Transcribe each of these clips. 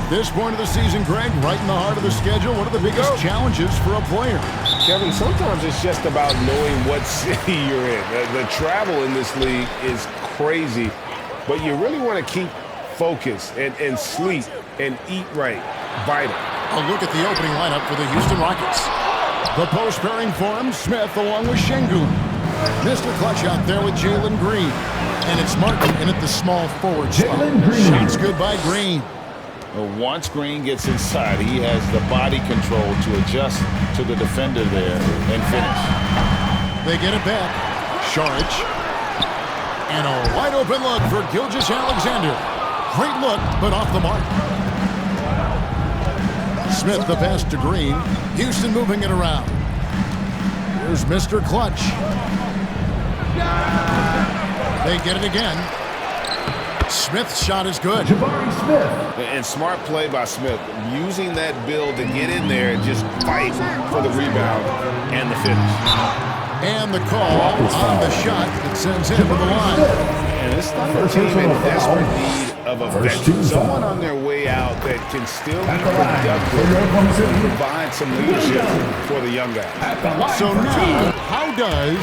At this point of the season, Greg, right in the heart of the schedule, what are the biggest challenges for a player? Kevin, sometimes it's just about knowing what city you're in. The travel in this league is crazy, but you really want to keep focus and sleep and eat right. Vital. A look at the opening lineup for the Houston Rockets. The post pairing for him, Smith along with Şengün. Mr. Clutch out there with Jalen Green. And it's Martin in at the small forward spot. Shots good by Green. Well, once Green gets inside, he has the body control to adjust to the defender there and finish. They get it back. Šarić. And a wide open look for Gilgeous-Alexander. Great look, but off the mark. Smith the pass to Green. Houston moving it around. Here's Mr. Clutch. They get it again. Smith's shot is good. Jabari Smith. And smart play by Smith. Using that build to get in there and just fight for the rebound and the finish. And the call on the shot that sends him to the line. And this team in desperate need of a veteran. Someone on their way out that can still be productive and provide some leadership for the young guys. So now, how does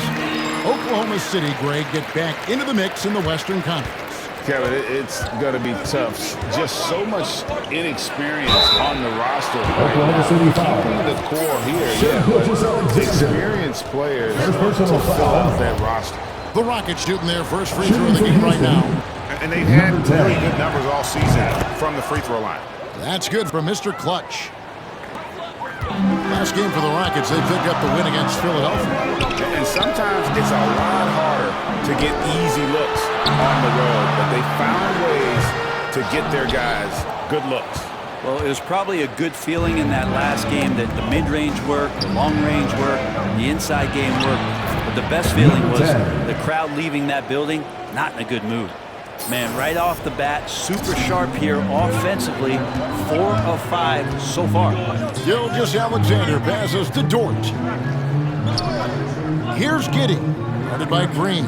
Oklahoma City, Greg, get back into the mix in the Western Conference? Kevin, it's going to be tough. Just so much inexperience on the roster right now. Keeping the core here, but experienced players to fill out that roster. The Rockets shooting their first free throw of the game right now. And they've had really good numbers all season from the free throw line. That's good for Mr. Clutch. Last game for the Rockets, they picked up the win against Philadelphia. And sometimes it's a lot harder to get easy looks on the road, but they found ways to get their guys good looks. Well, it was probably a good feeling in that last game that the mid-range worked, the long-range worked, the inside game worked. But the best feeling was the crowd leaving that building not in a good mood. Man, right off the bat, super sharp here offensively. 4 of 5 so far. Gilgeous-Alexander passes to Dort. Here's Giddey, guarded by Green.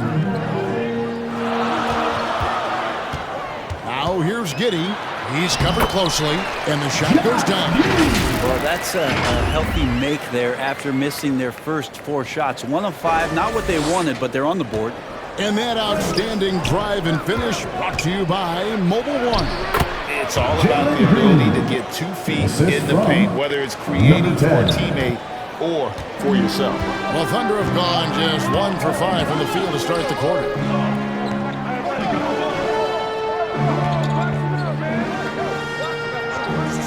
Now here's Giddey. He's covered closely, and the shot goes down. Well, that's a healthy make there after missing their first 4 shots. 1 of 5, not what they wanted, but they're on the board. And that outstanding drive and finish brought to you by Mobile One. It's all about the ability to get 2 feet in the paint, whether it's creating for a teammate or for yourself. Well, Thunder have gone just 1 for 5 from the field to start the quarter.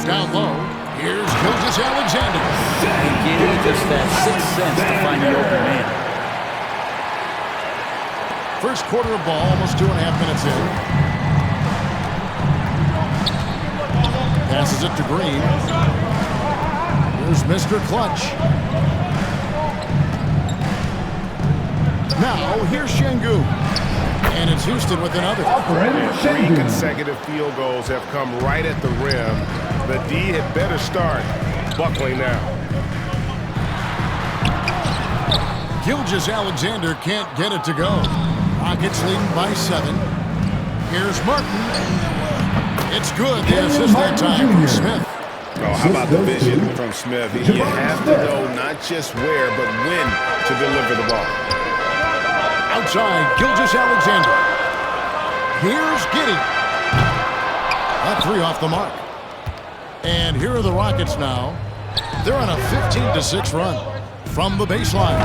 Down low, here's Gilgeous-Alexander. Giddey just that 6th sense to find the open man. First quarter of ball, almost 2.5 minutes in. Passes it to Green. Here's Mr. Clutch. Now, here's Şengün. And it's Houston with another. 3 consecutive field goals have come right at the rim. The D had better start buckling now. Gilgeous-Alexander can't get it to go. Rockets leading by 7. Here's Martin. It's good. The assist that time from Smith. Oh, how about the vision from Smith? You have to know not just where, but when to deliver the ball. Outside, Gilgeous-Alexander. Here's Giddey. That 3 off the mark. And here are the Rockets now. They're on a 15-6 run from the baseline.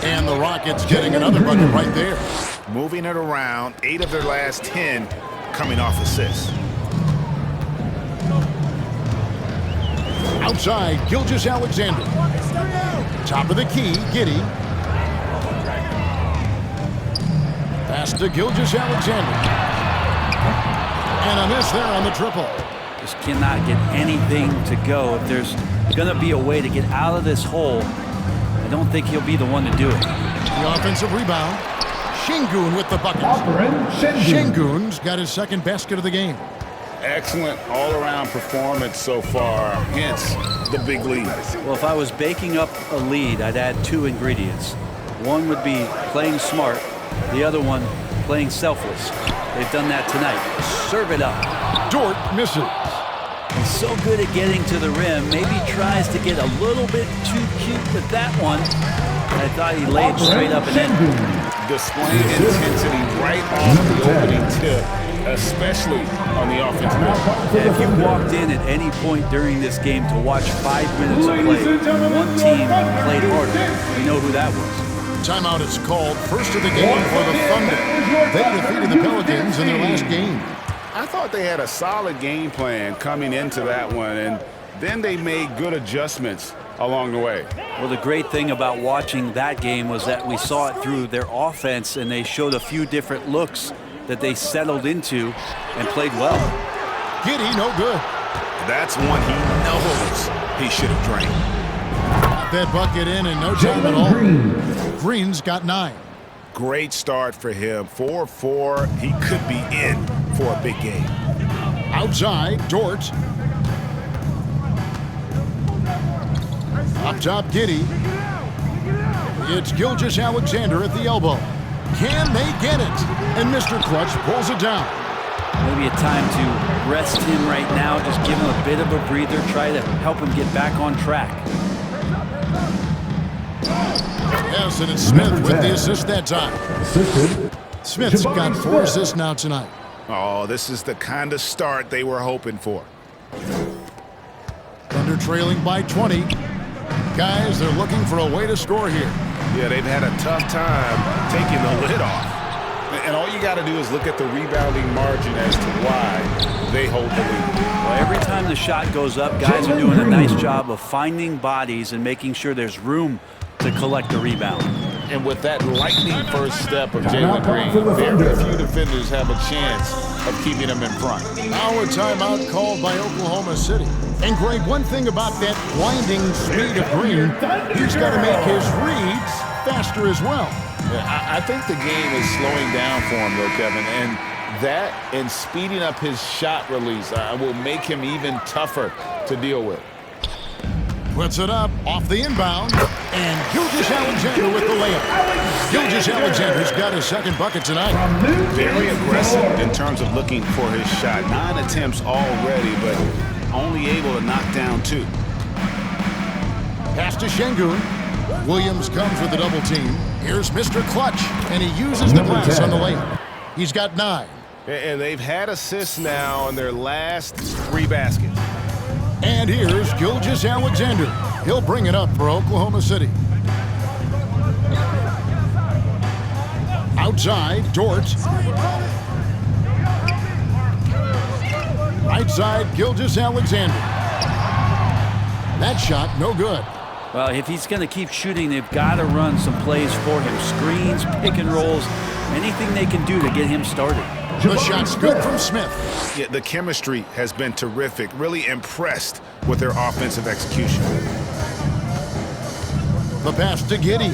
And the Rockets getting another bucket right there. Moving it around, 8 of their last 10 coming off assists. Outside, Gilgeous-Alexander. Top of the key, Giddey. Pass to Gilgeous-Alexander. And a miss there on the triple. Just cannot get anything to go. If there's going to be a way to get out of this hole, I don't think he'll be the one to do it. The offensive rebound. Şengün with the bucket. Şengün's got his 2nd basket of the game. Excellent all-around performance so far, hence the big lead. Well, if I was baking up a lead, I'd add 2 ingredients. One would be playing smart. The other one, playing selfless. They've done that tonight. Serve it up. Dort misses. He's so good at getting to the rim. Maybe tries to get a little bit too cute with that one. I thought he laid straight up and in. Displaying intensity right off the opening tip, especially on the offensive end. If you walked in at any point during this game to watch 5 minutes of play, one team played harder. You know who that was. Timeout is called. First of the game for the Thunder. They defeated the Pelicans in their last game. I thought they had a solid game plan coming into that one, and then they made good adjustments along the way. Well, the great thing about watching that game was that we saw it through their offense, and they showed a few different looks that they settled into and played well. Giddey, no good. That's one he knows he should have drained. Got that bucket in no time at all. Green's got 9. Great start for him. 4-4. He could be in for a big game. Outside, Dort. Up top, Giddey. It's Gilgeous-Alexander at the elbow. Can they get it? And Mr. Clutch pulls it down. Maybe a time to rest him right now, just give him a bit of a breather, try to help him get back on track. Yes, and it's Smith with the assist that time. Smith's got 4 assists now tonight. Oh, this is the kind of start they were hoping for. Thunder trailing by 20. Guys, they're looking for a way to score here. Yeah, they've had a tough time taking the lid off. And all you got to do is look at the rebounding margin as to why they hold the lead. Well, every time the shot goes up, guys are doing a nice job of finding bodies and making sure there's room to collect the rebound. And with that lightning first step of Jalen Green, very few defenders have a chance of keeping him in front. Now a timeout called by Oklahoma City. And Greg, one thing about that blinding speed of Green, he's got to make his reads faster as well. Yeah, I think the game is slowing down for him, though, Kevin. And that and speeding up his shot release will make him even tougher to deal with. Puts it up off the inbound, and Gilgeous-Alexander with the layup. Gilgeous-Alexander's got his second bucket tonight. Very aggressive in terms of looking for his shot. 9 attempts already, but only able to knock down 2. Pass to Şengün. Williams comes with the double team. Here's Mr. Clutch, and he uses the pass on the layup. He's got 9. And they've had assists now on their last 3 baskets. And here's Gilgeous-Alexander. He'll bring it up for Oklahoma City. Outside, Dort. Right side, Gilgeous-Alexander. That shot, no good. Well, if he's going to keep shooting, they've got to run some plays for him. Screens, pick and rolls, anything they can do to get him started. The shot's good from Smith. Yeah, the chemistry has been terrific. Really impressed with their offensive execution. The pass to Giddey.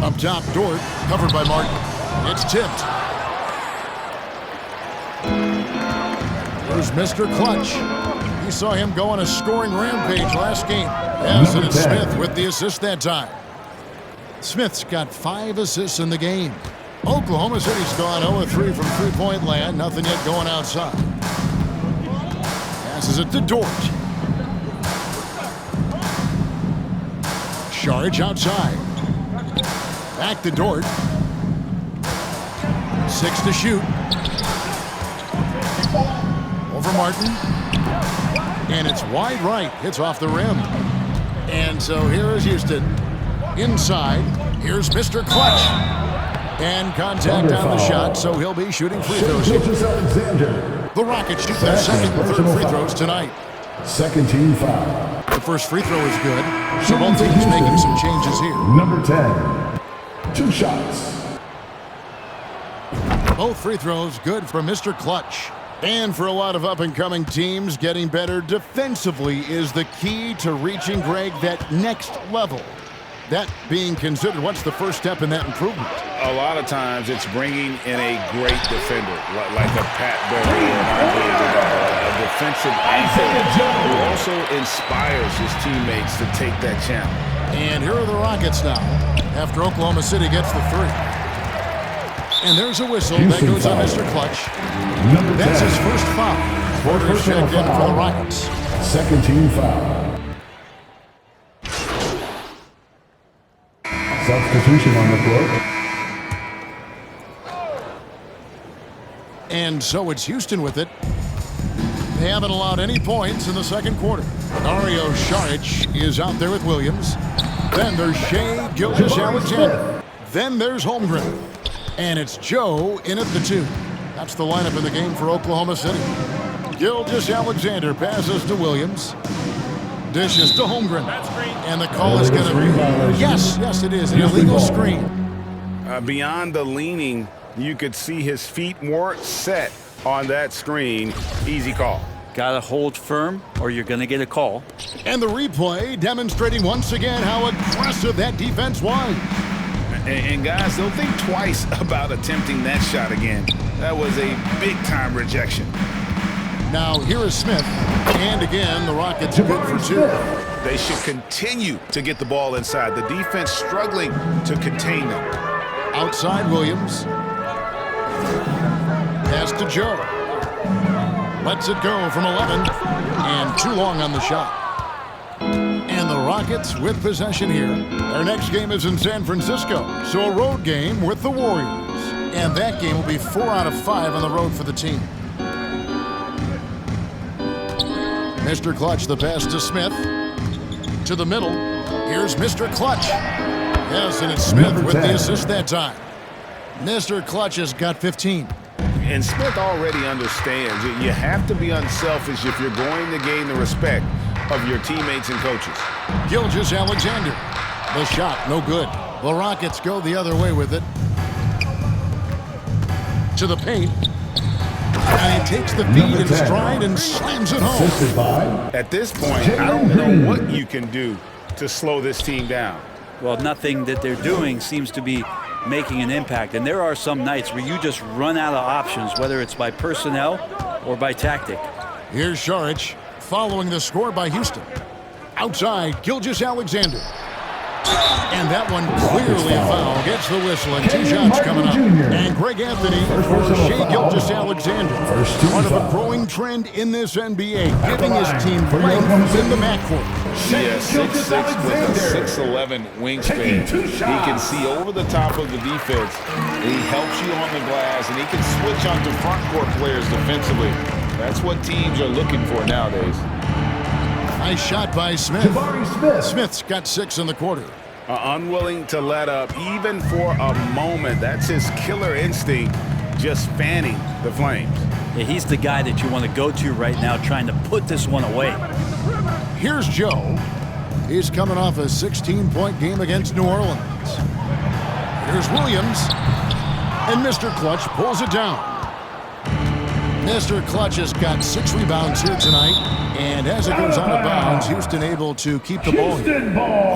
Up top, Dort, covered by Martin. It's tipped. There's Mr. Clutch. You saw him go on a scoring rampage last game. Yes, and it's Smith with the assist that time. Smith's got 5 assists in the game. Oklahoma City's gone 0-3 from three-point land. Nothing yet going outside. Passes it to Dort. Saric outside. Back to Dort. 6 to shoot. Over Martin. And it's wide right. Hits off the rim. And so here is Houston. Inside. Here's Mr. Clutch. And contact on the shot, so he'll be shooting free throws here. The Rockets shoot their second and third free throws tonight. Second team foul. The first free throw is good. So both teams making some changes here. Number 10. 2 shots. Both free throws good for Mr. Clutch. And for a lot of up-and-coming teams, getting better defensively is the key to reaching, Greg, that next level. That being considered, what's the first step in that improvement? A lot of times it's bringing in a great defender, like a Pat Beverly or a defensive anchor who also inspires his teammates to take that challenge. And here are the Rockets now, after Oklahoma City gets the 3. And there's a whistle. That goes on Mr. Clutch. That's his first foul. Quarters checked in for the Rockets. Second team foul. Substitution on the floor. And so it's Houston with it. They haven't allowed any points in the second quarter. Dario Saric is out there with Williams. Then there's Shea Gilgeous-Alexander. Then there's Holmgren. And it's Joe in at the 2. That's the lineup in the game for Oklahoma City. Gilgeous-Alexander passes to Williams. Dishes to Holmgren. And the call is going to be... Yes, it is. An illegal screen. Beyond the leaning, you could see his feet weren't set on that screen. Easy call. Got to hold firm or you're going to get a call. And the replay demonstrating once again how aggressive that defense was. And guys, don't think twice about attempting that shot again. That was a big-time rejection. Now here is Smith. And again, the Rockets good for 2. They should continue to get the ball inside. The defense struggling to contain them. Outside Williams. Pass to Joe. Lets it go from 11. And too long on the shot. And the Rockets with possession here. Their next game is in San Francisco. So a road game with the Warriors. And that game will be 4 out of 5 on the road for the team. Mr. Clutch, the pass to Smith. To the middle. Here's Mr. Clutch. Yes, and it's Smith with the assist that time. Mr. Clutch has got 15. And Smith already understands that you have to be unselfish if you're going to gain the respect of your teammates and coaches. Gilgeous-Alexander. The shot, no good. The Rockets go the other way with it. To the paint. And he takes the feed in stride and slams it home. At this point, I don't know what you can do to slow this team down. Well, nothing that they're doing seems to be making an impact. And there are some nights where you just run out of options, whether it's by personnel or by tactic. Here's Saric following the score by Houston. Outside, Gilgeous-Alexander. And that one clearly a foul. Gets the whistle and 2 shots coming up. And Greg Anthony for Shea Gilgeous-Alexander. Part of a growing trend in this NBA, giving his team length in the backcourt. Yeah, 6'6" with a 6'11" wingspan. He can see over the top of the defense. He helps you on the glass, and he can switch onto front court players defensively. That's what teams are looking for nowadays. Nice shot by Smith. Smith's got 6 in the quarter. Unwilling to let up even for a moment. That's his killer instinct, just fanning the flames. Yeah, he's the guy that you want to go to right now, trying to put this one away. Here's Joe. He's coming off a 16-point game against New Orleans. Here's Williams. And Mr. Clutch pulls it down. Mr. Clutch has got 6 rebounds here tonight. And as it goes out of bounds, Houston able to keep the ball here.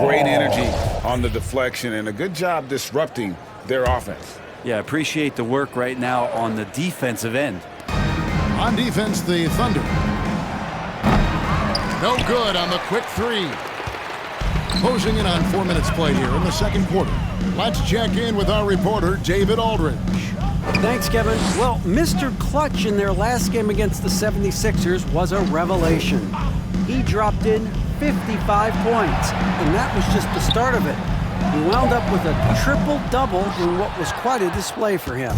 Great energy on the deflection and a good job disrupting their offense. Yeah, appreciate the work right now on the defensive end. On defense, the Thunder. No good on the quick 3. Closing in on 4 minutes played here in the second quarter. Let's check in with our reporter, David Aldridge. Thanks, Kevin. Well, Mr. Clutch in their last game against the 76ers was a revelation. He dropped in 55 points, and that was just the start of it. He wound up with a triple-double in what was quite a display for him.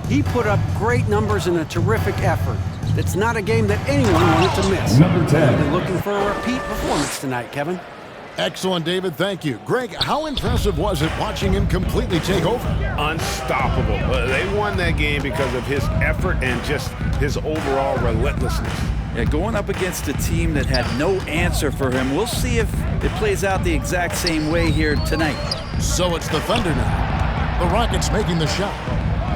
He put up great numbers in a terrific effort. It's not a game that anyone wanted to miss. Number 10. We're looking for a repeat performance tonight, Kevin. Excellent, David. Thank you. Greg, how impressive was it watching him completely take over? Unstoppable. They won that game because of his effort and just his overall relentlessness. Yeah, going up against a team that had no answer for him. We'll see if it plays out the exact same way here tonight. So it's the Thunder now. The Rockets making the shot.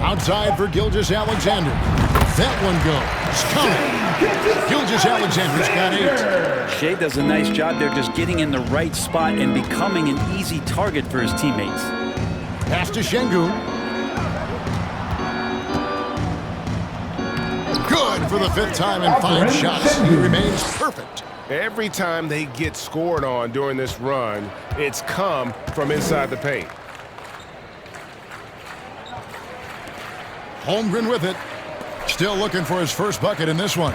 Outside for Gilgeous-Alexander. That one goes. Counting. Gilgeous-Alexander's got 8. Shea does a nice job there just getting in the right spot and becoming an easy target for his teammates. Pass to Şengün. Good for the 5th time in 5 shots. He remains perfect. Every time they get scored on during this run, it's come from inside the paint. Holmgren with it. Still looking for his first bucket in this one.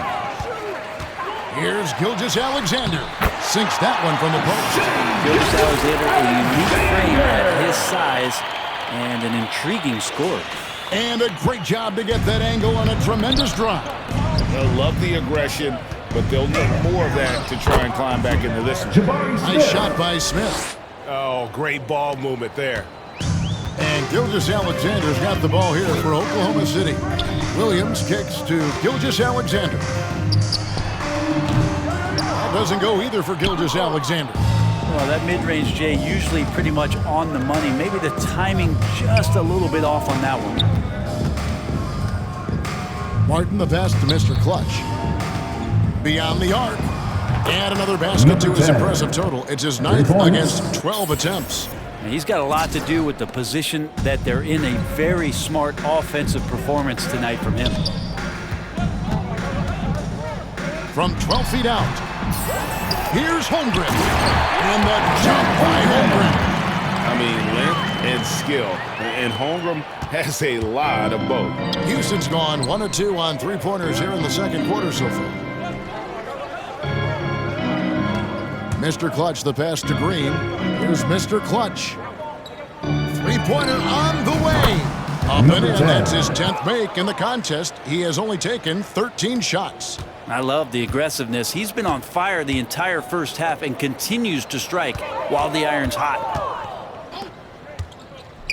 Here's Gilgeous-Alexander. Sinks that one from the post. Gilgeous-Alexander, a unique frame at his size and an intriguing score. And a great job to get that angle on a tremendous drive. They'll love the aggression, but they'll need more of that to try and climb back into this one. Nice shot by Smith. Oh, great ball movement there. And Gilgeous-Alexander's got the ball here for Oklahoma City. Williams kicks to Gilgeous-Alexander. That doesn't go either for Gilgeous-Alexander. Well, that mid-range, Jay, usually pretty much on the money. Maybe the timing just a little bit off on that one. Martin the pass to Mr. Clutch. Beyond the arc. And another basket to his impressive total. It's his 9th against 12 attempts. And he's got a lot to do with the position that they're in. A very smart offensive performance tonight from him. From 12 feet out. Here's Holmgren. And the jump by Holmgren. I mean, length and skill. And Holmgren has a lot of both. Houston's gone 1 of 2 on three-pointers here in the second quarter so far. Mr. Clutch, the pass to Green. Here's Mr. Clutch. Three-pointer on the way. Up and in. That's his 10th make in the contest. He has only taken 13 shots. I love the aggressiveness. He's been on fire the entire first half and continues to strike while the iron's hot.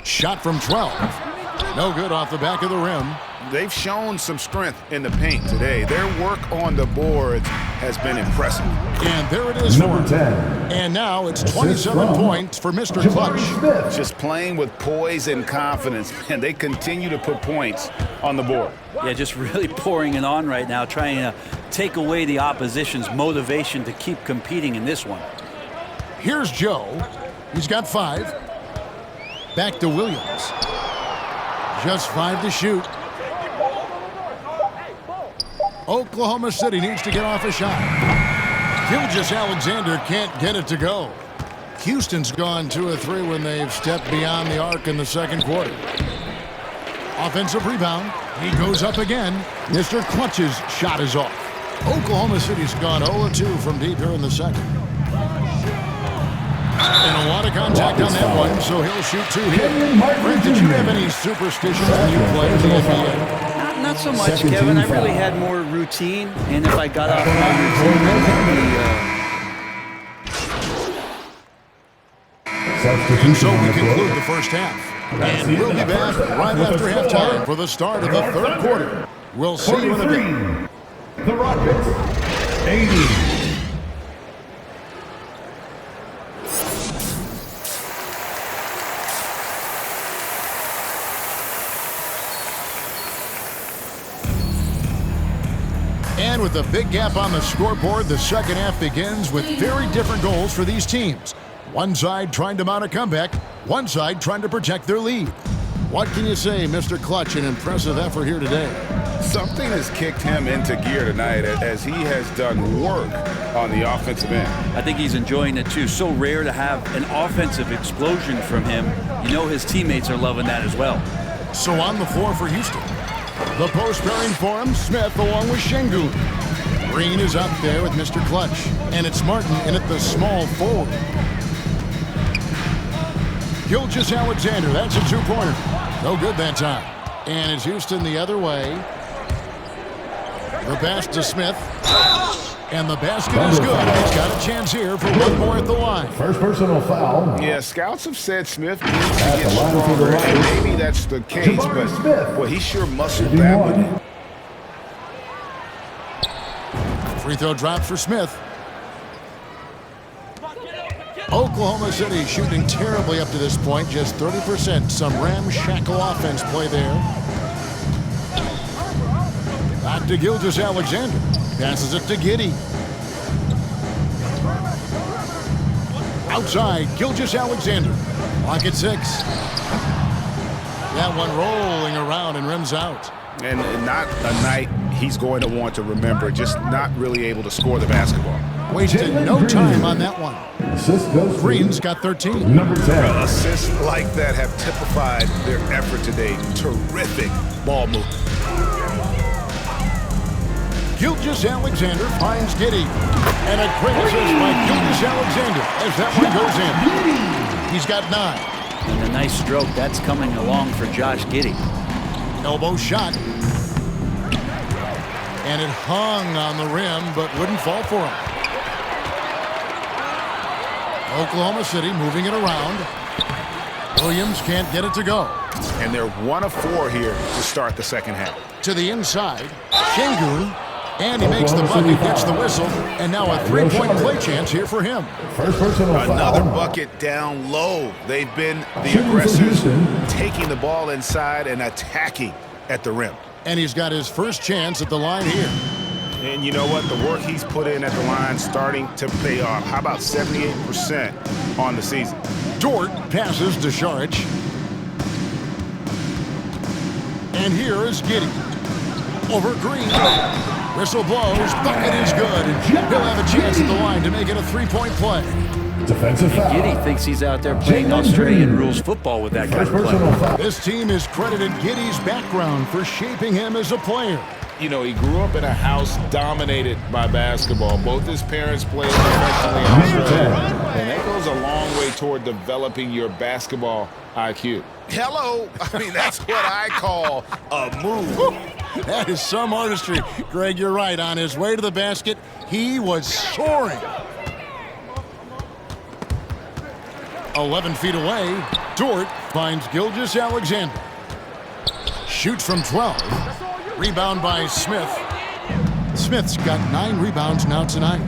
Shot from 12. No good off the back of the rim. They've shown some strength in the paint today. Their work on the boards has been impressive. And there it is for him. And now it's 27 points for Mr. Clutch. Just playing with poise and confidence, and they continue to put points on the board. Yeah, just really pouring it on right now, trying to take away the opposition's motivation to keep competing in this one. Here's Joe. He's got 5. Back to Williams. Just 5 to shoot. Oklahoma City needs to get off a shot. Gilgeous-Alexander can't get it to go. Houston's gone 2 of 3 when they've stepped beyond the arc in the second quarter. Offensive rebound. He goes up again. Mr. Clutch's shot is off. Oklahoma City's gone 0 of 2 from deep here in the second. And a lot of contact on that one, so he'll shoot 2 here. Frank, did you have any superstitions when you played in the NBA? Not so much, Kevin. I really had more routine, and if I got off my routine, and so we conclude the first half. And we'll be back right after halftime for the start of the third quarter. We'll see you in a bit. The Rockets, 80. And with a big gap on the scoreboard, the second half begins with very different goals for these teams. One side trying to mount a comeback, one side trying to protect their lead. What can you say, Mr. Clutch? An impressive effort here today. Something has kicked him into gear tonight as he has done work on the offensive end. I think he's enjoying it too. So rare to have an offensive explosion from him. You know his teammates are loving that as well. So on the floor for Houston. The post pairing for him, Smith along with Şengün. Green is up there with Mr. Clutch. And it's Martin in at the small forward. Gilgeous-Alexander, that's a 2-pointer. No good that time. And it's Houston the other way. The pass to Smith. And the basket is good. He's got a chance here for one more at the line. First personal foul. Yeah, scouts have said Smith needs to get stronger, and maybe that's the case, but well, he sure muscled that one. Free throw drop for Smith. Oklahoma City shooting terribly up to this point, just 30%. Some ramshackle offense play there. Back to Gilgeous-Alexander. Passes it to Giddey. Outside, Gilgeous-Alexander. Clock at 6. That one rolling around and rims out. And not a night he's going to want to remember, just not really able to score the basketball. Wasted no time on that one. Assist goes to Green's got 13. number 10. Assists like that have typified their effort today. Terrific ball movement. Gilgeous-Alexander finds Giddey. And a great assist by Gilgeous-Alexander as that one goes in. He's got 9. And a nice stroke that's coming along for Josh Giddey. Elbow shot. And it hung on the rim, but wouldn't fall for him. Oklahoma City moving it around. Williams can't get it to go. And they're 1 of 4 here to start the second half. To the inside, Şengün. And he makes the bucket, gets the whistle, and now a three-point play chance here for him. First personal foul. Another bucket down low. They've been the aggressors, taking the ball inside and attacking at the rim. And he's got his first chance at the line here. And you know what? The work he's put in at the line starting to pay off. How about 78% on the season? Dort passes to Šarić. And here is Giddey. Over Green. Whistle blows. Bucket is good. And he'll have a chance at the line to make it a three-point play. Defensive foul. Giddey thinks he's out there playing Australian rules football with that kind of play. This team has credited Giddey's background for shaping him as a player. You know, he grew up in a house dominated by basketball. Both his parents played professionally in Australia. And that goes a long way toward developing your basketball IQ. Hello. I mean, that's what I call a move. That is some artistry. Greg, you're right. On his way to the basket, he was soaring. 11 feet away, Dort finds Gilgeous-Alexander. Shoots from 12. Rebound by Smith. Smith's got 9 rebounds now tonight.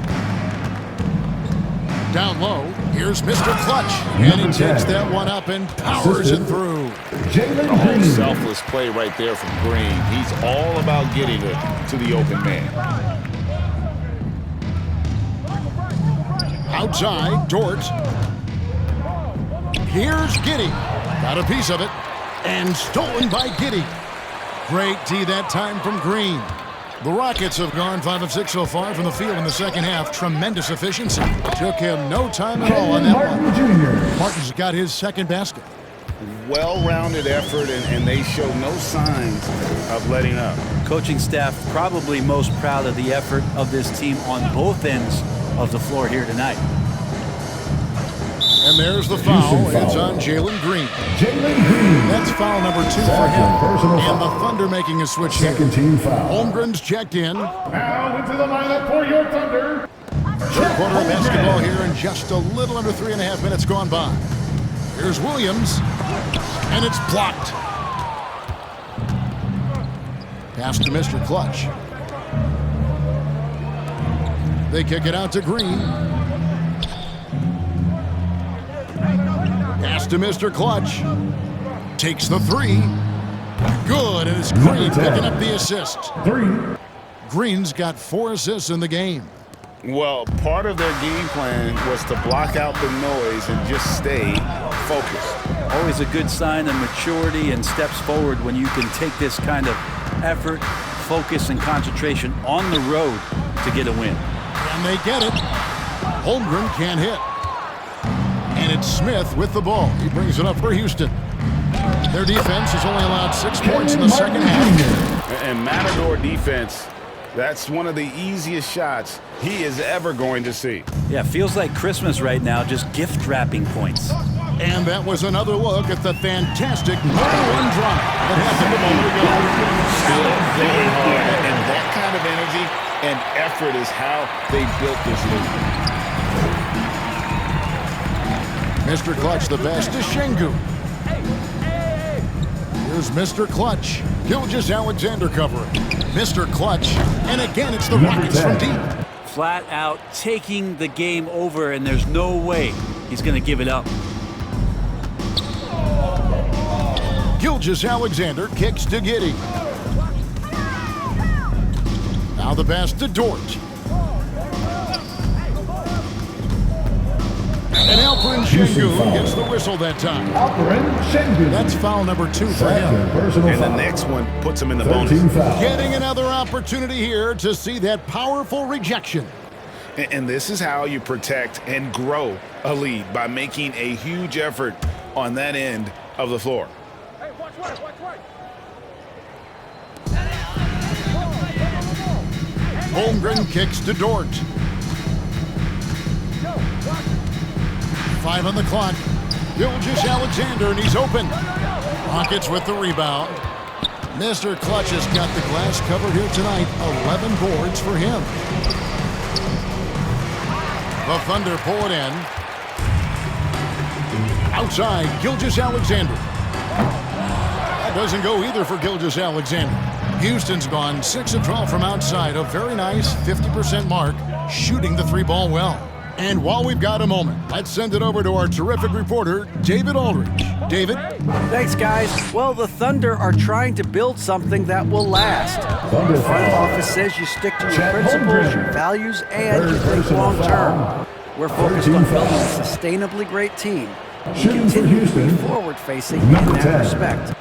Down low, here's Mr. Clutch. And he takes that one up and powers it through. Oh, selfless play right there from Green. He's all about getting it to the open man. Outside, Dort. Here's Giddey. Got a piece of it. And stolen by Giddey. Great D that time from Green. The Rockets have gone 5 of 6 so far from the field in the second half. Tremendous efficiency. Took him no time at all on that one. Jr. Martin's got his second basket. Well-rounded effort, and they show no signs of letting up. Coaching staff probably most proud of the effort of this team on both ends of the floor here tonight. And there's the foul. It's on Jalen Green. That's foul number 2 for him. And the Thunder making a switch here. Second team foul. Holmgren's checked in. Now into the lineup for your Thunder. Third quarter of basketball here in just a little under 3.5 minutes gone by. Here's Williams. And it's blocked. Pass to Mr. Clutch. They kick it out to Green. Pass to Mr. Clutch. Takes the 3. Good, and it's Green picking up the assist. 3. Green's got 4 assists in the game. Well, part of their game plan was to block out the noise and just stay focused. Always a good sign of maturity and steps forward when you can take this kind of effort, focus, and concentration on the road to get a win. And they get it. Holmgren can't hit. And it's Smith with the ball. He brings it up for Houston. Their defense has only allowed 6 points in the second half. And Matador defense, that's one of the easiest shots he is ever going to see. Yeah, feels like Christmas right now, just gift wrapping points. And that was another look at the fantastic no-run drive that happened a moment ago. Still going hard, and that kind of energy and effort is how they built this league. Mr. Clutch the best is Şengün. Here's Mr. Clutch. Gilgeous-Alexander covering. Mr. Clutch. And again, it's the Rockets from deep. Flat out taking the game over, and there's no way he's going to give it up. Gilgeous-Alexander kicks to Giddey. Now the pass to Dort. And Alperen Şengün gets the whistle that time. Alperen Şengün. That's foul number 2 for him. Second personal And the foul. next one puts him in the bonus. 13 foul. Getting another opportunity here to see that powerful rejection. And this is how you protect and grow a lead, by making a huge effort on that end of the floor. Holmgren kicks to Dort. 5 on the clock. Gilgeous-Alexander, and he's open. Rockets with the rebound. Mr. Clutch has got the glass covered here tonight. 11 boards for him. The Thunder pull it in. Outside, Gilgeous-Alexander. That doesn't go either for Gilgeous-Alexander. Houston's gone 6 of 12 from outside. A very nice 50% mark, shooting the 3-ball well. And while we've got a moment, let's send it over to our terrific reporter, David Aldridge. David? Thanks, guys. Well, the Thunder are trying to build something that will last. The front office says you stick to your principles, your values, and you think long term. We're focused on building a sustainably great team. We continue to be forward-facing in that respect.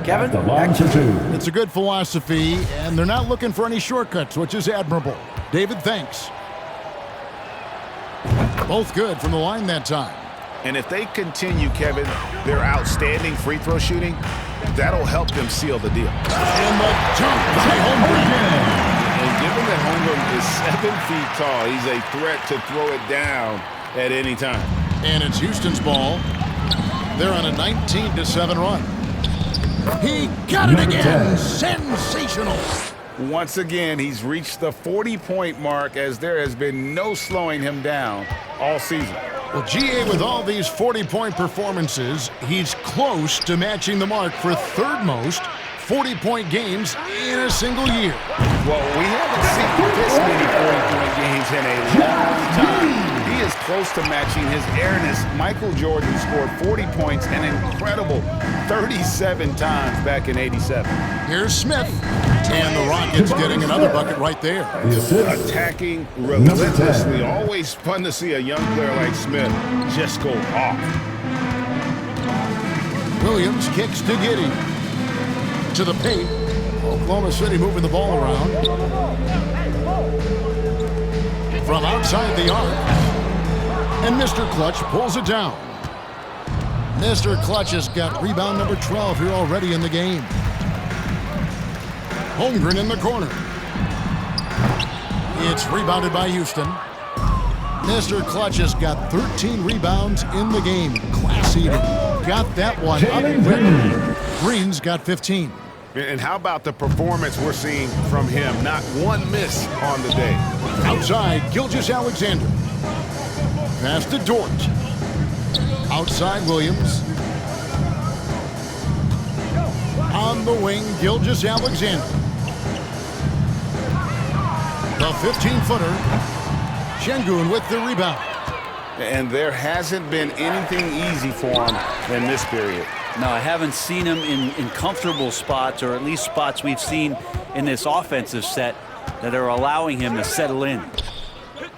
Kevin, back to you. It's a good philosophy, and they're not looking for any shortcuts, which is admirable. David, thanks. Both good from the line that time. And if they continue, Kevin, their outstanding free throw shooting, that'll help them seal the deal. And the jump by Holmgren. And given that Holmgren is 7 feet tall, he's a threat to throw it down at any time. And it's Houston's ball. They're on a 19-7 run. He got it again. Sensational. Once again, he's reached the 40-point mark, as there has been no slowing him down all season. Well, GA, with all these 40-point performances, he's close to matching the mark for third most 40-point games in a single year. Well, we haven't seen this many 40-point games in a long time. He is close to matching his airness. Michael Jordan scored 40 points an incredible 37 times back in '87. Here's Smith. And the Rockets getting another bucket right there. Attacking relentlessly. Always fun to see a young player like Smith just go off. Williams kicks to Giddey. To the paint. Oklahoma City moving the ball around. From outside the arc. And Mr. Clutch pulls it down. Mr. Clutch has got rebound number 12 here already in the game. Holmgren in the corner. It's rebounded by Houston. Mr. Clutch has got 13 rebounds in the game. Class eating. Got that one up quick. Green's got 15. And how about the performance we're seeing from him? Not one miss on the day. Outside, Gilgeous-Alexander. Pass to Dort. Outside, Williams. On the wing, Gilgeous-Alexander. The 15-footer. Şengün with the rebound. And there hasn't been anything easy for him in this period. No, I haven't seen him in comfortable spots, or at least spots we've seen in this offensive set that are allowing him to settle in.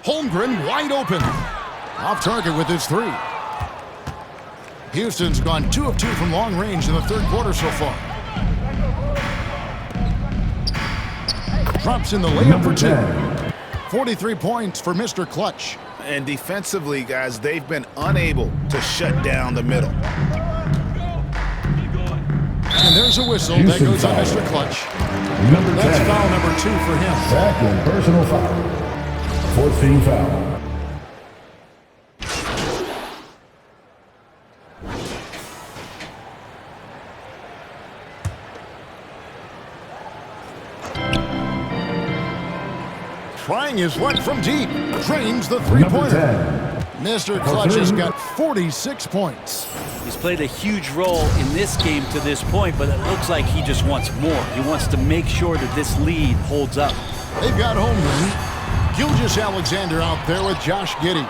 Holmgren wide open. Off target with his 3. Houston's gone 2 of 2 from long range in the third quarter so far. Drops in the layup for 2. 43 points for Mr. Clutch. And defensively, guys, they've been unable to shut down the middle. And there's a whistle. That goes on Mr. Clutch. That's foul number 2 for him. Second personal foul. 14 foul. Trying his luck from deep. Drains the three-pointer. Mr. Clutch has got 46 points. He's played a huge role in this game to this point, but it looks like he just wants more. He wants to make sure that this lead holds up. They've got Holmgren. Gilgeous-Alexander out there with Josh Giddey.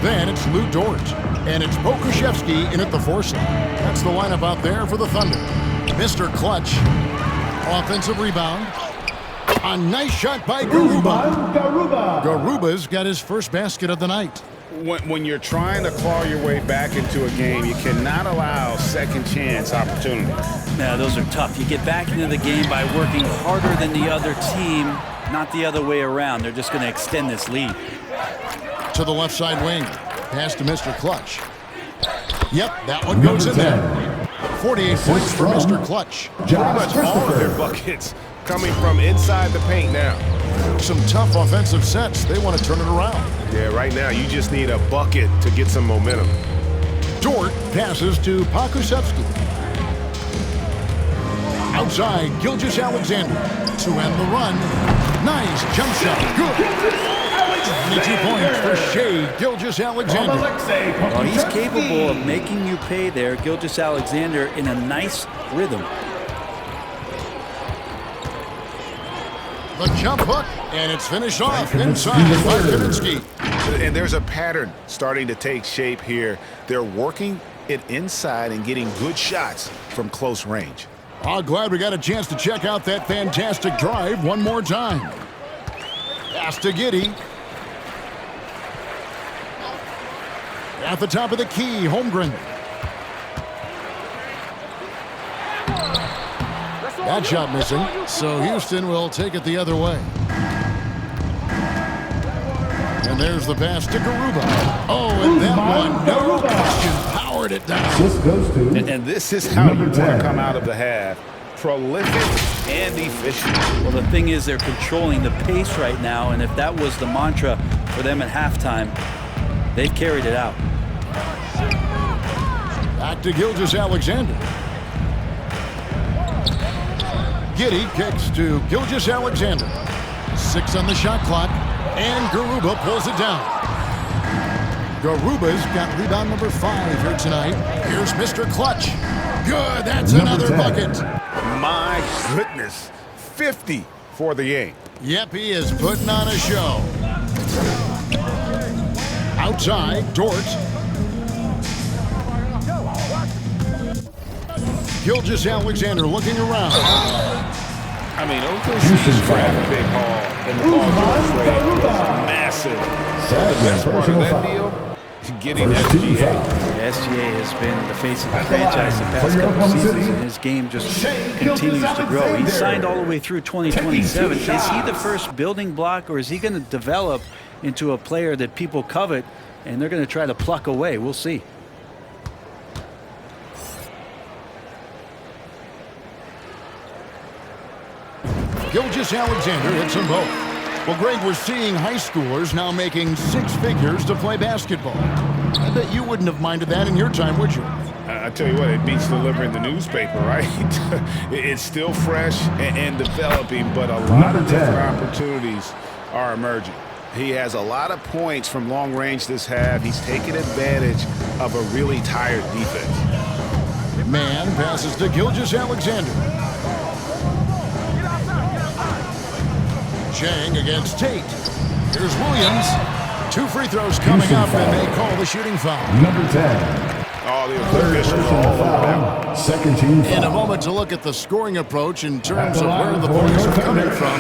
Then it's Lou Dort. And it's Pokusevski in at the 4 slot. That's the lineup out there for the Thunder. Mr. Clutch. Offensive rebound. A nice shot by Garuba. Garuba's got his first basket of the night. when you're trying to claw your way back into a game, you cannot allow second chance opportunities. Yeah, those are tough. You get back into the game by working harder than the other team, not the other way around. They're just going to extend this lead. To the left side wing. Pass to Mr. Clutch. Yep, that one goes in there. 48 points for Mr. Clutch. Pretty much all of their buckets coming from inside the paint now. Some tough offensive sets. They want to turn it around. Yeah, right now you just need a bucket to get some momentum. Dort passes to Pokusevski. Outside, Gilgeous-Alexander to end the run. Nice jump shot. Good. 22 points for Shai Gilgeous-Alexander. Well, he's capable of making you pay there, Gilgeous-Alexander, in a nice rhythm. The jump hook, and it's finished off inside by Kaminsky. And there's a pattern starting to take shape here. They're working it inside and getting good shots from close range. Oh, glad we got a chance to check out that fantastic drive one more time. Pass to Giddey. At the top of the key, Holmgren. That shot missing, so Houston will take it the other way. And there's the pass to Garuba. Oh, and that one, no question, powered it down. This goes to And this is how you want to come out of the half. Prolific and efficient. Well, the thing is they're controlling the pace right now, and if that was the mantra for them at halftime, they've carried it out. Back to Gilgeous-Alexander. Giddey kicks to Gilgeous-Alexander. 6 on the shot clock, and Garuba pulls it down. Garuba's got rebound number 5 here tonight. Here's Mr. Clutch. Good, that's another bucket. My goodness, 50 for the game. Yep, he is putting on a show. Outside, Dort. Gilgeous-Alexander looking around. I mean, OKC's draft big haul and the ball trade was massive. The best part of that deal, getting SGA. SGA has been the face of the franchise the past couple seasons, and his game just continues to grow. He's signed all the way through 2027. Is he the first building block, or is he going to develop into a player that people covet and they're going to try to pluck away? We'll see. Gilgeous-Alexander hits them both. Well, Greg, we're seeing high schoolers now making 6 figures to play basketball. I bet you wouldn't have minded that in your time, would you? I tell you what, it beats delivering the newspaper, right? It's still fresh and developing, but a lot of different opportunities are emerging. He has a lot of points from long range this half. He's taken advantage of a really tired defense. Man passes to Gilgeous-Alexander. Chang against Tate. Here's Williams. 2 free throws coming up, and they call the shooting foul. Number 10. Oh, the officials are all over them. Second team foul. In a moment to look at the scoring approach in terms of where the points are coming from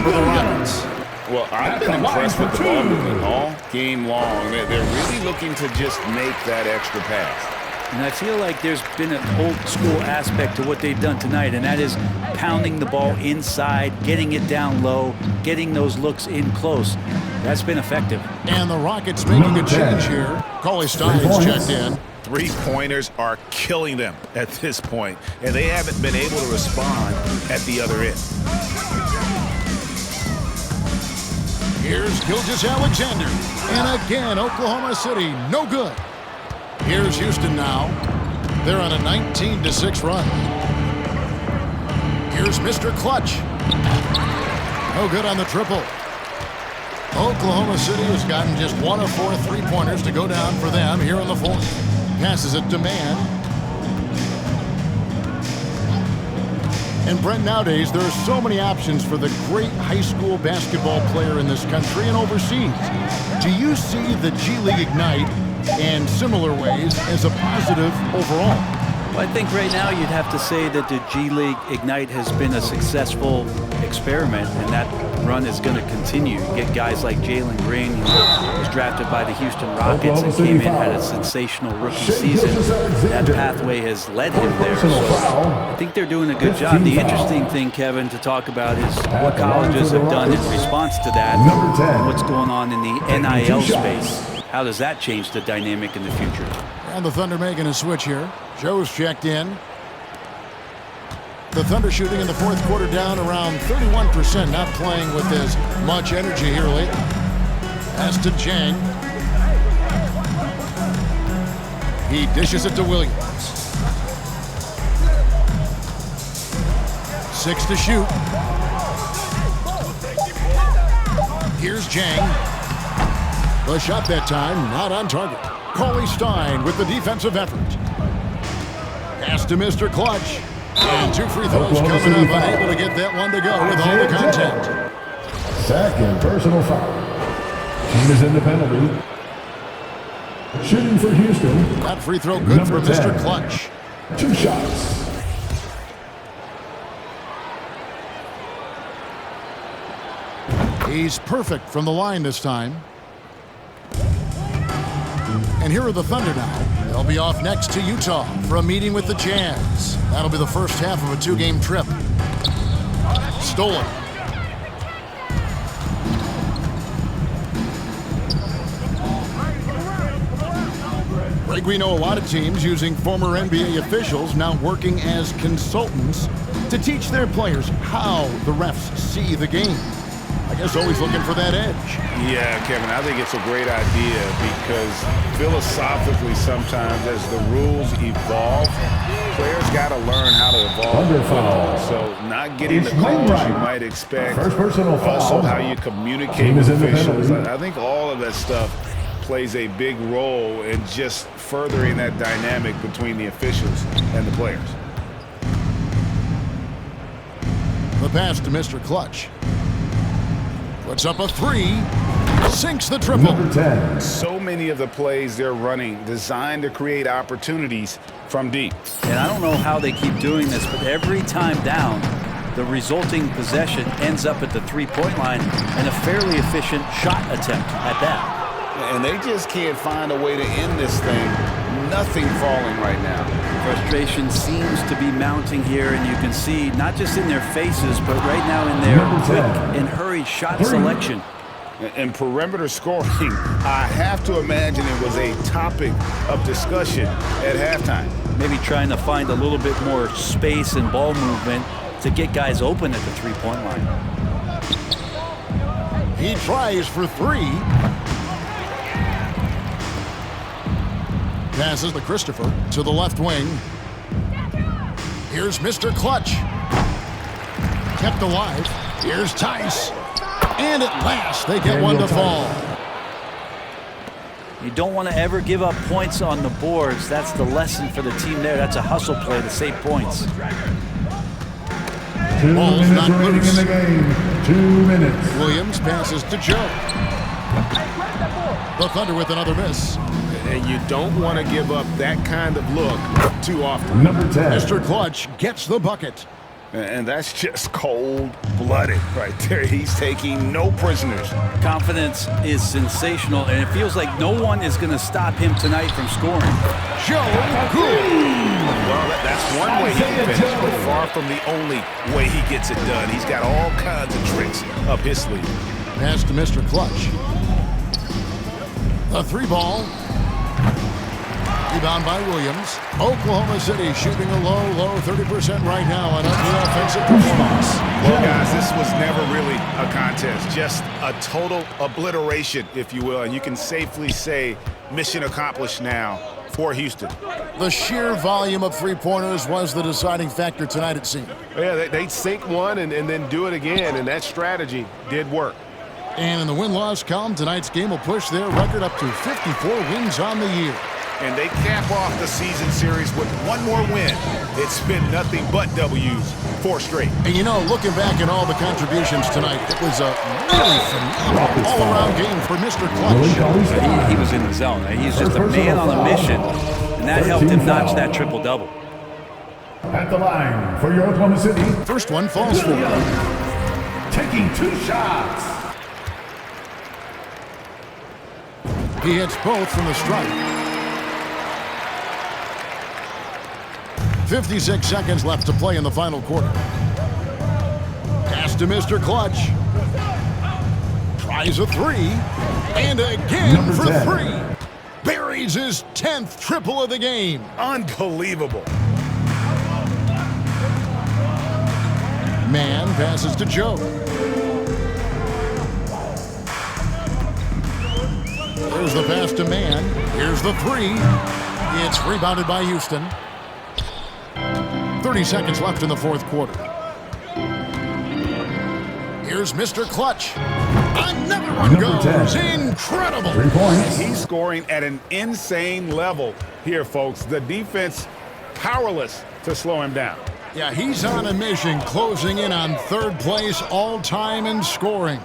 for the Rockets. Well, I've been impressed with the ball movement all game long. They're really looking to just make that extra pass. And I feel like there's been an old school aspect to what they've done tonight, and that is pounding the ball inside, getting it down low, getting those looks in close. That's been effective. And the Rockets making a change here. Cauley Stein's checked in. 3-pointers are killing them at this point, and they haven't been able to respond at the other end. Here's Gilgeous-Alexander. And again, Oklahoma City, no good. Here's Houston now. They're on a 19-6 run. Here's Mr. Clutch. No good on the triple. Oklahoma City has gotten just 1 of 4 3-pointers to go down for them here in the 4th. Passes it to Man. And Brent, nowadays there are so many options for the great high school basketball player in this country and overseas. Do you see the G League Ignite and similar ways as a positive overall? Well, I think right now you'd have to say that the G League Ignite has been a successful experiment, and that run is going to continue. You get guys like Jalen Green, who was drafted by the Houston Rockets and came in, had a sensational rookie season. That pathway has led him there. So I think they're doing a good job. The interesting thing, Kevin, to talk about is what colleges have done in response to that, and what's going on in the NIL space. How does that change the dynamic in the future? And the Thunder making a switch here. Joe's checked in. The Thunder shooting in the fourth quarter down around 31%, not playing with as much energy here lately. Pass to Jang. He dishes it to Williams. 6 to shoot. Here's Jang. The shot that time, not on target. Cauley Stein with the defensive effort. Pass to Mr. Clutch. And 2 free throws coming up, unable to get that one to go with all the contact. Second personal foul. Team is in the penalty. Shooting for Houston. That free throw good for Mr. Clutch. 2 shots. He's perfect from the line this time. And here are the Thunder now. They'll be off next to Utah for a meeting with the Jazz. That'll be the first half of a 2-game trip. Stolen. Greg, we know a lot of teams using former NBA officials now working as consultants to teach their players how the refs see the game. I guess always looking for that edge. Yeah, Kevin, I think it's a great idea because philosophically sometimes as the rules evolve, players got to learn how to evolve. Under foul. So not getting the calls you might expect. First personal foul. Also how you communicate with officials. I think all of that stuff plays a big role in just furthering that dynamic between the officials and the players. The pass to Mr. Clutch. Puts up a 3, sinks the triple. Number 10. So many of the plays they're running designed to create opportunities from deep. And I don't know how they keep doing this, but every time down, the resulting possession ends up at the three-point line and a fairly efficient shot attempt at that. And they just can't find a way to end this thing. Nothing falling right now. Frustration seems to be mounting here, and you can see not just in their faces, but right now in their quick and hurried shot selection. And perimeter scoring, I have to imagine it was a topic of discussion at halftime. Maybe trying to find a little bit more space and ball movement to get guys open at the three-point line. He tries for 3. Passes to Christopher to the left wing. Here's Mr. Clutch. Kept alive. Here's Tice. And at last, they get one to fall. You don't want to ever give up points on the boards. That's the lesson for the team there. That's a hustle play to save points. 2 Ball's minutes not remaining loose. in the game. 2 minutes. Williams passes to Joe. The Thunder with another miss. And you don't want to give up that kind of look too often. Number 10. Mr. Clutch gets the bucket. And that's just cold-blooded right there. He's taking no prisoners. Confidence is sensational, and it feels like no one is going to stop him tonight from scoring. Joe Good. Well, that's one way he can finish, but far from the only way he gets it done. He's got all kinds of tricks up his sleeve. Pass to Mr. Clutch. A 3-ball. Rebound by Williams. Oklahoma City shooting a low 30% right now on the offensive performance. Well, guys, this was never really a contest. Just a total obliteration, if you will. And you can safely say mission accomplished now for Houston. The sheer volume of three-pointers was the deciding factor tonight, it seemed. Yeah, they'd sink one and then do it again, and that strategy did work. And in the win-loss column, tonight's game will push their record up to 54 wins on the year. And they cap off the season series with one more win. It's been nothing but W's, 4 straight. And you know, looking back at all the contributions tonight, it was a really phenomenal all-around game for Mr. Clutch. He was in the zone. He's just a man on a mission, and that helped him notch that triple-double. At the line for your Oklahoma City. First one falls for him. Taking 2 shots. He hits both from the strike. 56 seconds left to play in the final quarter. Pass to Mr. Clutch. Tries a 3. And again Number for 10. 3. Buries his 10th triple of the game. Unbelievable. Mann passes to Joe. There's the pass to Mann. Here's the 3. It's rebounded by Houston. 30 seconds left in the fourth quarter. Here's Mr. Clutch. Another one Number goes. 10. Incredible. 3 points. He's scoring at an insane level here, folks. The defense powerless to slow him down. Yeah, he's on a mission, closing in on third place all-time in scoring.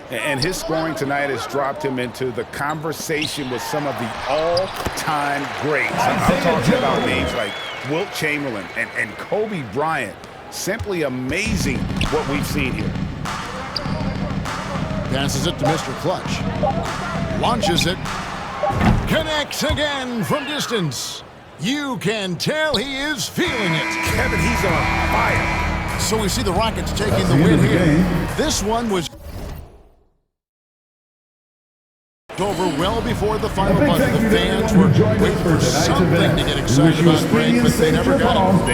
And his scoring tonight has dropped him into the conversation with some of the all-time greats. I'm talking about names like Wilt Chamberlain and Kobe Bryant. Simply amazing what we've seen here. Passes it to Mr. Clutch. Launches it. Connects again from distance. You can tell he is feeling it. Kevin, he's on fire. So we see the Rockets taking That's the the win end of the here. game. This one was over well before the final A big buzzer. thank The you to fans everyone were who joined us waiting for for tonight's something event. to get We excited wish you a about, speedy Greg, and but they safe never trip got it. home.